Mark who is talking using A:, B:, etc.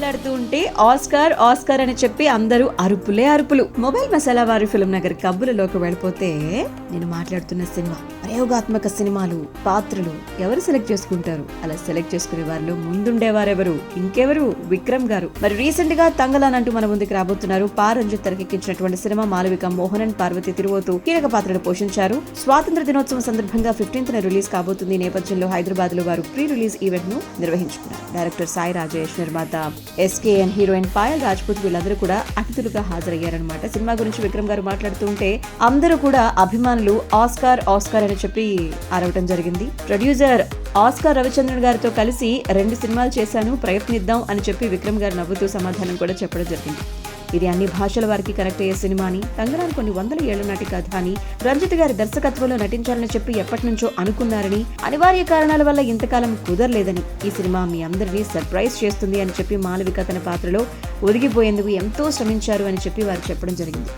A: మాట్లాడుతూ ఉంటే Oscar Oscar అని చెప్పి అందరూ అరుపులే అరుపులు. మొబైల్ మసాలా వారి ఫిల్మ్ నగర్ కబ్బులలోకి వెళ్ళిపోతే నేను మాట్లాడుతున్న సినిమా ప్రయోగాత్మక సినిమాలు, పాత్రలు ఎవరు సెలెక్ట్ చేసుకుంటారు? అలా సెలెక్ట్ చేసుకునే వారిలో ముందుండేవారెవరు? ఇంకెవరు? విక్రమ్ గారు. మరి రీసెంట్ గా తంగలాన్ అంటూ మన ముందుకు రాబోతున్నారు. రంజిత్ తెరకెక్కించినటువంటి సినిమా మాలవిక మోహనన్, పార్వతి తిరువోతు కీలక పాత్రలు పోషించారు. స్వాతంత్ర దినోత్సవం సందర్భంగా 15న రిలీజ్ కాబోతుంది. నేపథ్యంలో హైదరాబాద్ లో వారు ప్రీ రిలీజ్ ఈవెంట్ ను నిర్వహించుకున్నారు. డైరెక్టర్ సాయి రాజేష్, నిర్మాత ఎస్కేఎన్, హీరోయిన్ పాయల్ రాజ్పూత్ వీళ్ళందరూ కూడా అతిథులుగా హాజరయ్యారనమాట. సినిమా గురించి విక్రమ్ గారు మాట్లాడుతూ ఉంటే అందరూ కూడా అభిమానులు ఆస్కార్ ఆస్కార్ అని చెప్పి అరవటం జరిగింది. ప్రొడ్యూసర్ ఆస్కార్ రవిచంద్రన్ గారితో కలిసి 2 సినిమాలు చేశాను, ప్రయత్నిద్దాం అని చెప్పి విక్రమ్ గారు నవ్వుతూ సమాధానం కూడా చెప్పడం జరిగింది. ఇది అన్ని భాషల వారికి కనెక్ట్ అయ్యే సినిమా అని, తంగలాన్ కొన్ని వందల ఏళ్ల నాటి కథ అని, రంజిత్ గారి దర్శకత్వంలో నటించాలని చెప్పి ఎప్పటి నుంచో అనుకున్నారని, అనివార్య కారణాల వల్ల ఇంతకాలం కుదరలేదని, ఈ సినిమా మీ అందరినీ సర్ప్రైజ్ చేస్తుంది అని చెప్పి మాలవిక తన పాత్రలో ఒదిగిపోయేందుకు ఎంతో శ్రమించారు అని చెప్పి వారు చెప్పడం జరిగింది.